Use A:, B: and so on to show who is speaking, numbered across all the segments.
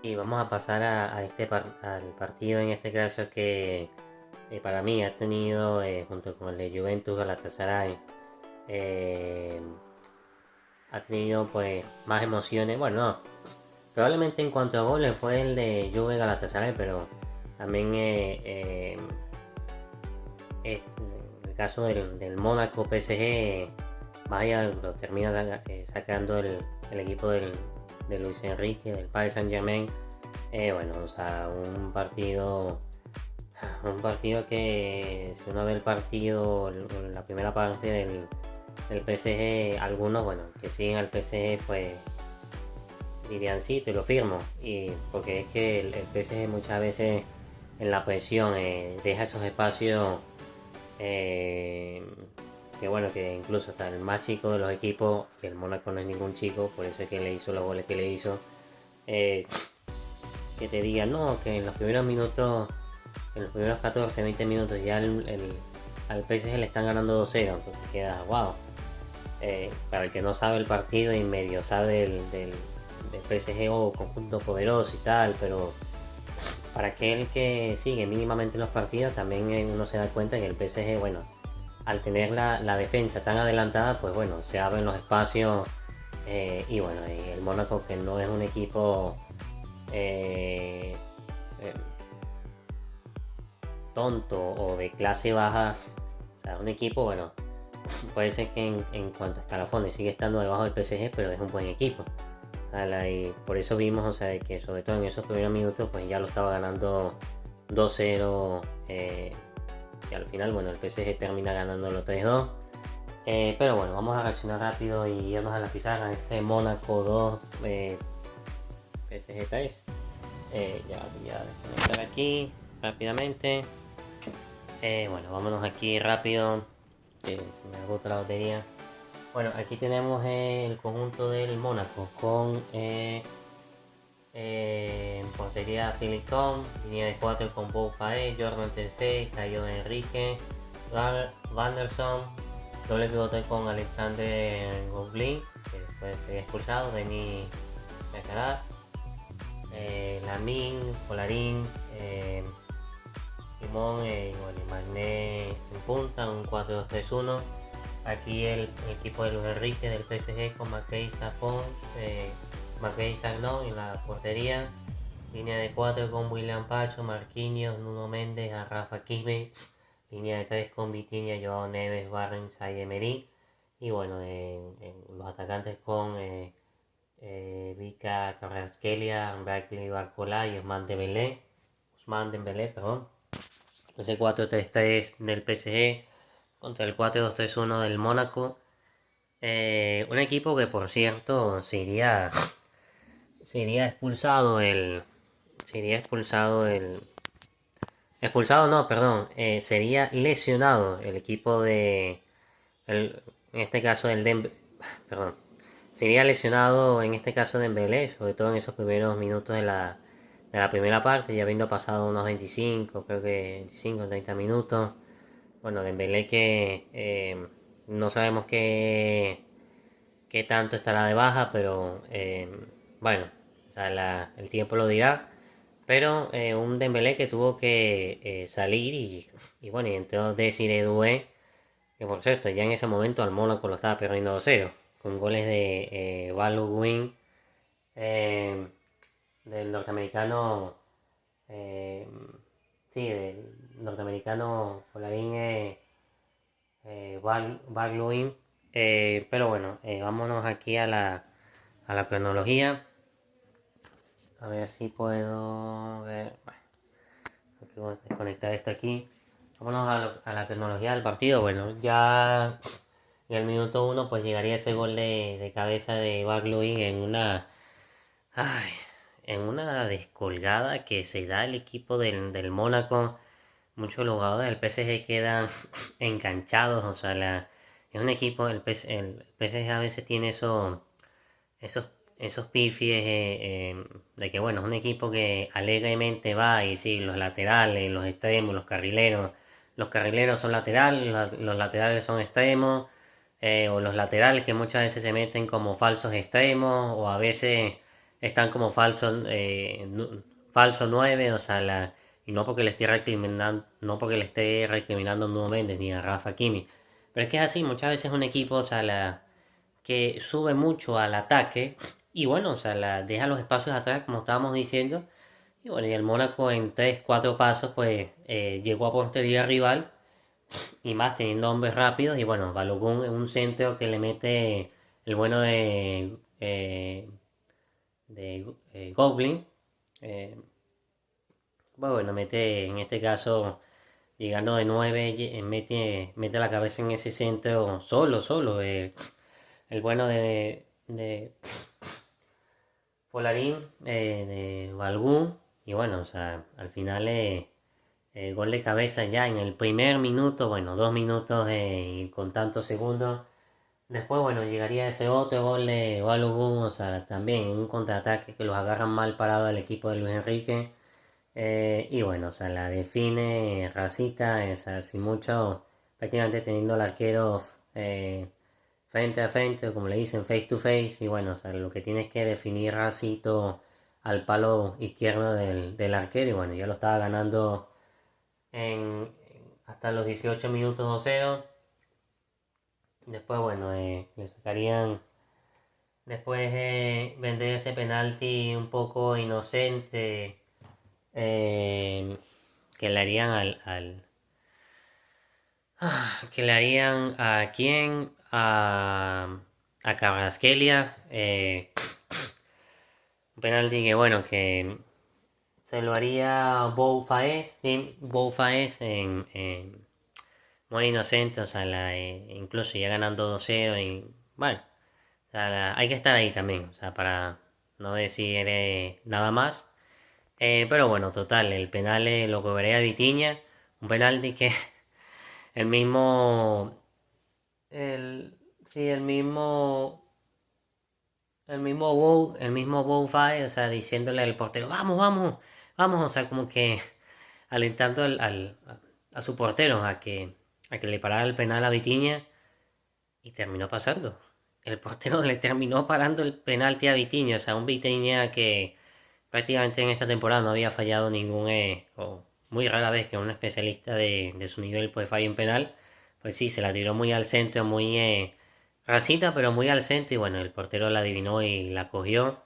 A: Y vamos a pasar al partido en este caso que para mí ha tenido, junto con el de Juventus Galatasaray, eh, ha tenido pues más emociones. Bueno, no, probablemente en cuanto a goles fue el de Juve Galatasaray, pero también en el caso del Mónaco PSG, vaya, lo termina sacando el equipo de Luis Enrique, del Paris Saint Germain. Bueno, o sea, un partido que si uno ve el partido, la primera parte del PSG, algunos, bueno, que siguen al PSG, pues dirían sí, te lo firmo. Y porque es que el PSG muchas veces en la presión deja esos espacios eh, que bueno, que incluso hasta el más chico de los equipos, que el Mónaco no es ningún chico, por eso es que le hizo los goles que le hizo. eh, que te diga, no, que en los primeros 14, 20 minutos ya al PSG le están ganando 2-0, entonces queda, wow. Para el que no sabe el partido y medio sabe del PSG o conjunto poderoso y tal, pero para aquel que sigue mínimamente los partidos, también uno se da cuenta que el PSG, bueno, al tener la defensa tan adelantada, pues bueno, se abren los espacios y bueno, y el Mónaco que no es un equipo eh, eh, tonto o de clase baja, o sea, un equipo, bueno, puede ser que en cuanto a escalafones sigue estando debajo del PSG, pero es un buen equipo. Y por eso vimos, o sea, de que sobre todo en esos primeros minutos, pues ya lo estaba ganando 2-0. Y al final, bueno, el PSG termina ganándolo 3-2. Pero bueno, vamos a reaccionar rápido y irnos a la pizarra. Ese Mónaco 2, PSG 3. Ya voy a desconectar aquí rápidamente. Bueno, vámonos aquí rápido, que se me agota la batería. Bueno, aquí tenemos el conjunto del Mónaco con en portería Philip Tom, línea de 4 con Bow Faé, Jordan Tese, Cayo Enrique, Vanderson, doble pivote con Alexander Goblin, que después sería expulsado, Denis Mecarat, Lamin, Polarín, Simón bueno, y Magné en punta, un 4-2-3-1. Aquí el equipo de Luis Enrique del PSG con McKay Safon, McKay Sagnón en la portería. Línea de 4 con William Pacho, Marquinhos, Nuno Méndez, a Rafa Quispe. Línea de 3 con Vitinha, Joao Neves, Barren, y Emery. Y bueno, los atacantes con Vika Carrasquelia, Brackley Barcola y Ousmane Dembélé, perdón. Ese 4-3-3 del PSG contra el 4-2-3-1 del Mónaco. Un equipo que por cierto se iría expulsado el. Se iría expulsado el. Expulsado no, perdón. Sería lesionado el equipo en este caso del Dembélé. Perdón. Sería lesionado en este caso Dembélé, sobre todo en esos primeros minutos de la primera parte, ya habiendo pasado unos 25, creo que 25 o 30 minutos. Bueno, Dembélé que no sabemos qué tanto estará de baja, pero bueno, o sea, el tiempo lo dirá. Pero un Dembélé que tuvo que salir y bueno, y entró Desiré Doué, que por cierto, ya en ese momento al Mónaco lo estaba perdiendo 2-0, con goles de Balogun, eh, del norteamericano, eh, sí, del norteamericano Polarín Balogun. Pero bueno, vámonos aquí a la cronología. A ver si puedo ver. Bueno, vamos a desconectar esto aquí. Vámonos a la tecnología del partido. Bueno, ya en el minuto 1 pues llegaría ese gol de cabeza de Bagluin ay, en una descolgada que se da el equipo del Mónaco. Muchos jugadores del PSG quedan enganchados. O sea, es un equipo, el PSG a veces tiene esos pifies de que bueno, es un equipo que alegremente va y sí, los laterales, los extremos, los carrileros son laterales, los laterales son extremos, o los laterales que muchas veces se meten como falsos extremos, o a veces están como falso, falso 9, o sea, y no porque le esté recriminando, no porque le esté recriminando a Nuno Mendes ni a Rafa Kimi. Pero es que es así, muchas veces un equipo, o sea, que sube mucho al ataque y bueno, o sea, deja los espacios atrás, como estábamos diciendo. Y bueno, y el Mónaco en 3 4 pasos, pues llegó a portería rival y más teniendo hombres rápidos. Y bueno, Balogun en un centro que le mete el bueno de Goblin. Eh, bueno, mete en este caso, llegando de 9 mete la cabeza en ese centro solo. El bueno de Polarín, de Balgún. Y bueno, o sea, al final gol de cabeza ya en el primer minuto, bueno, 2 minutos y con tantos segundos. Después, bueno, llegaría ese otro gol de Balogun, o sea, también un contraataque que los agarran mal parado al equipo de Luis Enrique. Y bueno, o sea, la define Racita, es así mucho, prácticamente teniendo al arquero frente a frente, como le dicen, face to face. Y bueno, o sea, lo que tiene es que definir Racito al palo izquierdo del arquero. Y bueno, ya lo estaba ganando hasta los 18 minutos 2-0. Después, bueno, le sacarían. Después vender ese penalti un poco inocente que le harían que le harían a quién, a Kvaratskhelia. Un penalti que bueno, que se lo haría Bou Faes, ¿sí? Bou Faes muy inocente, o sea, incluso ya ganando 2-0 y bueno, o sea, hay que estar ahí también, o sea, para no decir nada más. Pero bueno, total, el penal lo cobraría Vitinha, un penalti que el mismo, el, sí, el mismo Bow Faes, o sea, diciéndole al portero, vamos, o sea, como que alentando a su portero a que le parara el penal a Vitinha y terminó pasando. El portero le terminó parando el penalti a Vitinha, o sea, un Vitinha que prácticamente en esta temporada no había fallado ningún, o muy rara vez que un especialista de su nivel pues falle un penal. Pues sí, se la tiró muy al centro, muy racita, pero muy al centro y bueno, el portero la adivinó y la cogió.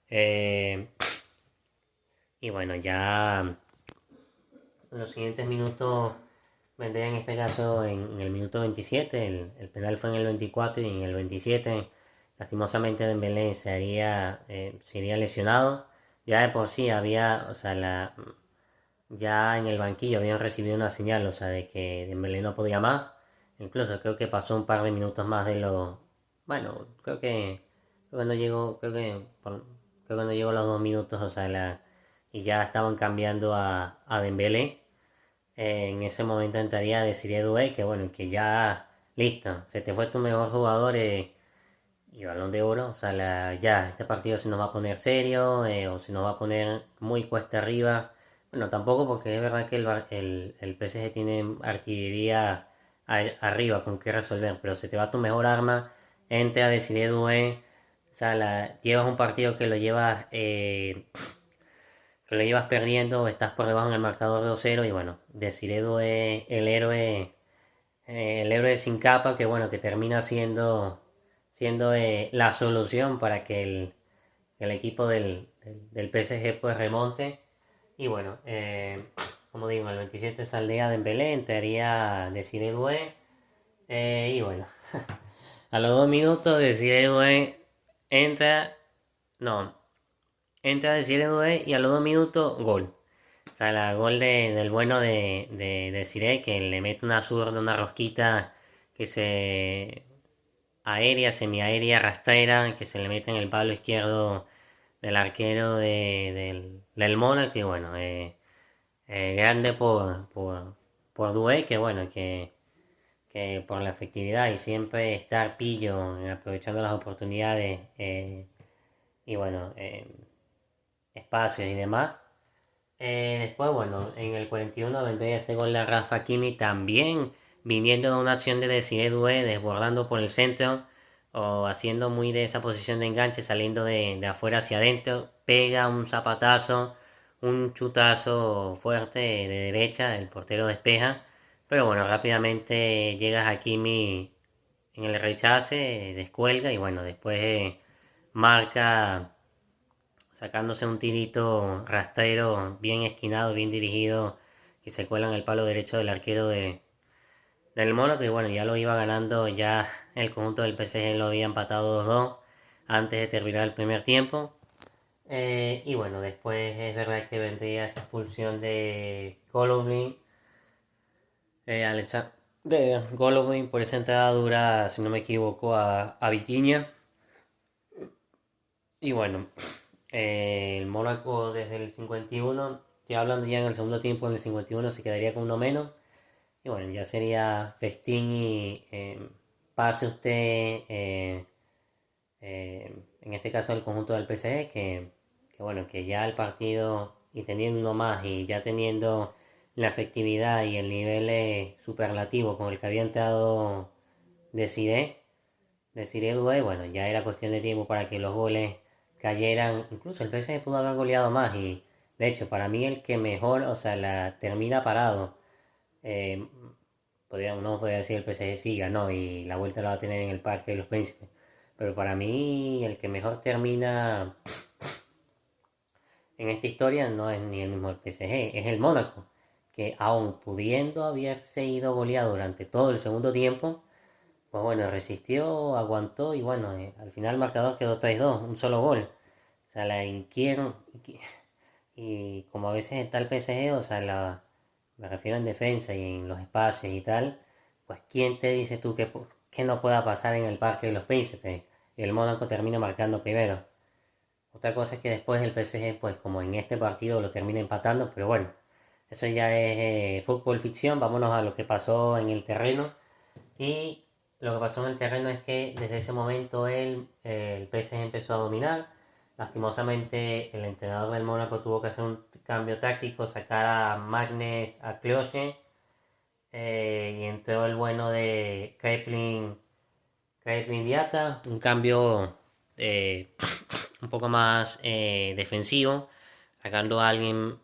A: Eh, y bueno, ya en los siguientes minutos vendría en este caso en el minuto 27, el penal fue en el 24 y en el 27 lastimosamente Dembélé se iría lesionado. Ya de por sí había, o sea, ya en el banquillo habían recibido una señal, o sea, de que Dembélé no podía más. Incluso creo que pasó un par de minutos más de lo... Bueno, creo que no llegó, creo que no llegó los 2 minutos, o sea, y ya estaban cambiando a Dembélé. En ese momento entraría Desiree Doué, que bueno, que ya listo, se te fue tu mejor jugador y Balón de Oro. O sea, ya este partido se nos va a poner serio o se nos va a poner muy cuesta arriba. Bueno, tampoco porque es verdad que el PSG tiene artillería arriba con que resolver, pero se te va tu mejor arma, entra Desiree Doué. O sea, llevas un partido que lo llevas perdiendo, estás por debajo en el marcador de 2-0 y bueno, Desiredo es el héroe sin capa que bueno, que termina siendo la solución para que el equipo del PSG pues remonte. Y bueno, como digo, el 27 saldría Dembélé, entraría Desiré Doué, y bueno, a los 2 minutos Desiré Doué entra, no, entra Desiré Doué y a los 2 minutos gol. O sea, la gol del bueno de Desiré, que le mete una zurda, una rosquita que aérea, semiaérea, rastrera, que se le mete en el palo izquierdo del arquero del Mónaco. Y bueno, grande por Doué, que bueno, que por la efectividad y siempre estar pillo aprovechando las oportunidades y bueno, espacios y demás. Después, bueno, en el 41 vendría ese gol de Rafa Kimi también, viniendo de una acción de Desiré Doué, desbordando por el centro. o haciendo muy de esa posición de enganche, saliendo de afuera hacia adentro, pega un zapatazo, un chutazo fuerte de derecha, el portero despeja, pero bueno, rápidamente llegas a Kimi en el rechace, descuelga y bueno, después marca sacándose un tirito rastrero bien esquinado, bien dirigido y se cuela en el palo derecho del arquero del Mónaco y bueno, ya lo iba ganando, ya el conjunto del PSG lo había empatado 2-2 antes de terminar el primer tiempo. Y bueno, después es verdad que vendría esa expulsión de Golovin, de Golovin por esa entrada dura, si no me equivoco, a Vitinha. Y bueno, el Mónaco desde el 51, estoy hablando ya en el segundo tiempo, en el 51 se quedaría con uno menos. Y bueno, ya sería festín y pase usted, en este caso el conjunto del PSG, que bueno, que ya el partido y teniendo uno más y ya teniendo la efectividad y el nivel superlativo con el que había entrado Desiree Doué, bueno, ya era cuestión de tiempo para que los goles cayeran. Incluso el PSG pudo haber goleado más y de hecho para mí el que mejor, o sea, la termina parado. Eh, no podría decir el PSG sí ganó y la vuelta la va a tener en el Parque de los Príncipes. Pero para mí el que mejor termina en esta historia no es ni el mismo el PSG, es el Mónaco, que aun pudiendo haberse ido goleado durante todo el segundo tiempo, pues bueno, resistió, aguantó y bueno, al final el marcador quedó 3-2, un solo gol. O sea, la inquieron y como a veces está el PSG, o sea, me refiero en defensa y en los espacios y tal, pues ¿quién te dice tú que no pueda pasar en el Parque de los Príncipes? Y el Mónaco termina marcando primero. Otra cosa es que después el PSG, pues como en este partido lo termina empatando, pero bueno, eso ya es fútbol ficción, vámonos a lo que pasó en el terreno. Y lo que pasó en el terreno es que desde ese momento el PSG empezó a dominar. Lastimosamente el entrenador del Mónaco tuvo que hacer un cambio táctico, sacar a Magnes a Cloche y entró el bueno de Crepin Diata, un cambio eh, un poco más defensivo, sacando a alguien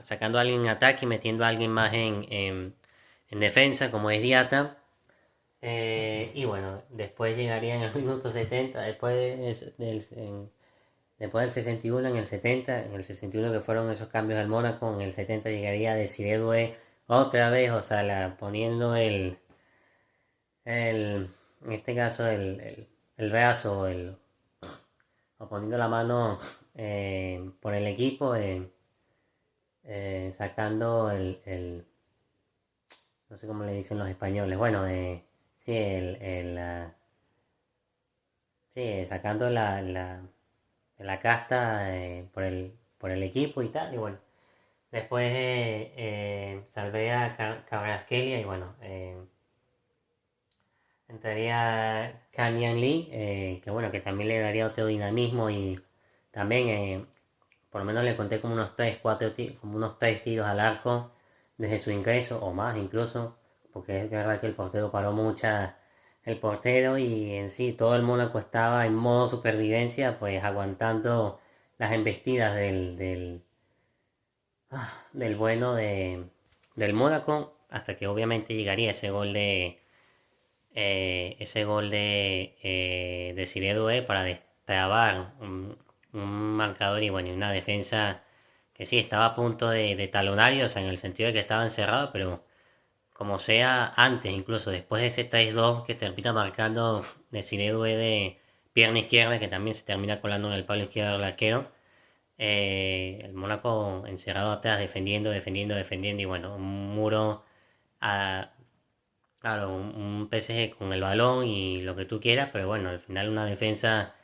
A: sacando a alguien en ataque y metiendo a alguien más en defensa, como es Diata. Y bueno, después llegaría en el minuto 70, después del 61, en el 70, en el 61 que fueron esos cambios del Mónaco, en el 70 llegaría Desiree Doué otra vez, o sea, poniendo en este caso el brazo o poniendo la mano por el equipo, sacando no sé cómo le dicen los españoles, bueno, sí, sí, sacando la casta por el equipo y tal, y bueno, después salvé a Kvaratskhelia y bueno, entraría Kang Lee, que bueno, que también le daría otro dinamismo y también por lo menos le conté como unos 3 4 como unos 3 tiros al arco desde su ingreso o más incluso, porque es verdad que el portero paró mucha el portero y en sí todo el Mónaco estaba en modo supervivencia, pues aguantando las embestidas del bueno del Mónaco hasta que obviamente llegaría ese gol de Siré Doué para destrabar un marcador y bueno, y una defensa que sí estaba a punto de talonario, o sea, en el sentido de que estaba encerrado, pero como sea, antes, incluso después de ese 3-2 que termina marcando Desiree Doué de pierna izquierda, que también se termina colando en el palo izquierdo del arquero, el Mónaco encerrado atrás, defendiendo, y bueno, un muro a, claro, un PSG con el balón y lo que tú quieras, pero bueno, al final una defensa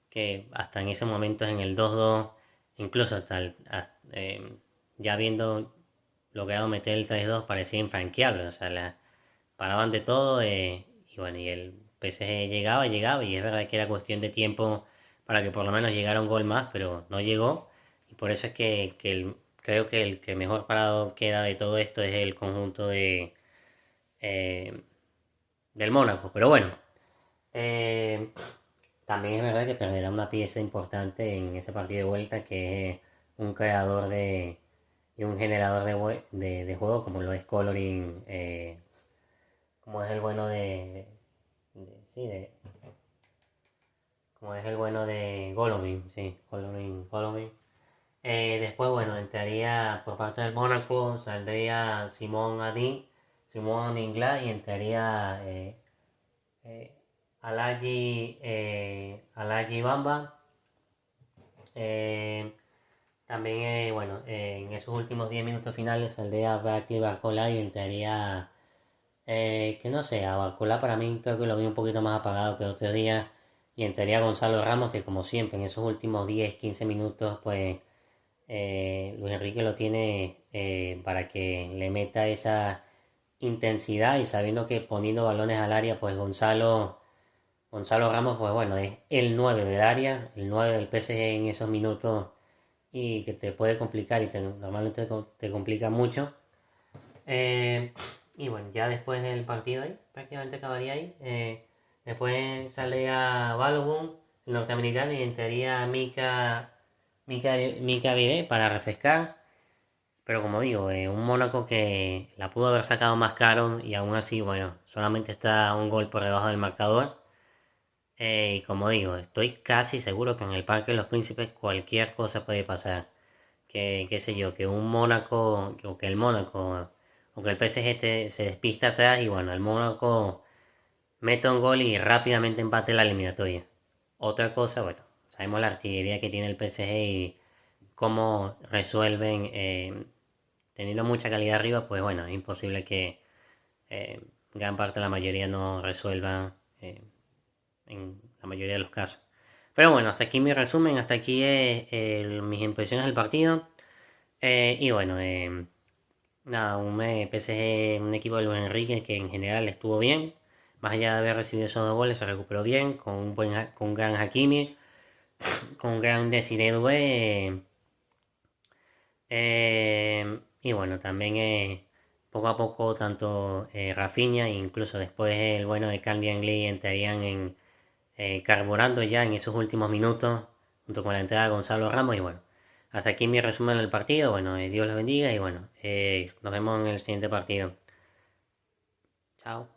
A: que hasta en ese momento en el 2-2, incluso ya habiendo logrado meter el 3-2 parecía infranqueable, o sea, paraban de todo y bueno, y el PSG llegaba y es verdad que era cuestión de tiempo para que por lo menos llegara un gol más, pero no llegó y por eso es creo que el que mejor parado queda de todo esto es el conjunto eh, del Mónaco. Pero bueno, eh, también es verdad que perderá una pieza importante en ese partido de vuelta, que es un creador y un generador de juego, como lo es Coloring, como es el bueno sí, como es el bueno de Golovin, sí, Golovin. Después, bueno, entraría por parte del Mónaco, saldría Simón Inglés, y entraría eh, Alagi Bamba. Eh, También, bueno, en esos últimos 10 minutos finales saldría Baki Barcola y entraría, que no sé, a Barcola para mí creo que lo vi un poquito más apagado que otros días, y entraría Gonzalo Ramos, que como siempre en esos últimos 10 15 minutos, pues Luis Enrique lo tiene para que le meta esa intensidad, y sabiendo que poniendo balones al área, pues Gonzalo Ramos, pues bueno, es el 9 del área, el 9 del PSG en esos minutos, y que te puede complicar y normalmente te complica mucho. Eh, y bueno, ya después del partido ahí, prácticamente acabaría ahí. Después sale a Balogun, el norteamericano, y entraría Mika Viré para refrescar. Pero como digo, un Mónaco que la pudo haber sacado más caro, y aún así, bueno, solamente está un gol por debajo del marcador. Y como digo, estoy casi seguro que en el Parque de los Príncipes cualquier cosa puede pasar. Que, qué sé yo, que un Mónaco, o que el Mónaco, o que el PSG se despista atrás, y bueno, el Mónaco mete un gol y rápidamente empate la eliminatoria. Otra cosa, bueno, sabemos la artillería que tiene el PSG y cómo resuelven, teniendo mucha calidad arriba, pues bueno, es imposible que gran parte de la mayoría no resuelva en la mayoría de los casos. Pero bueno, hasta aquí mi resumen, hasta aquí mis impresiones del partido. Y bueno, nada, PSG, un equipo de Luis Enrique que en general estuvo bien. Más allá de haber recibido esos 2 goles, se recuperó bien, con un gran Hakimi, con un gran Desiree Doué. Y bueno, también poco a poco tanto Rafinha, e incluso después el bueno de Candy Lee, entrarían carburando ya en esos últimos minutos, junto con la entrada de Gonzalo Ramos. Y bueno, hasta aquí mi resumen del partido. Bueno, Dios los bendiga, y bueno, nos vemos en el siguiente partido. Chao.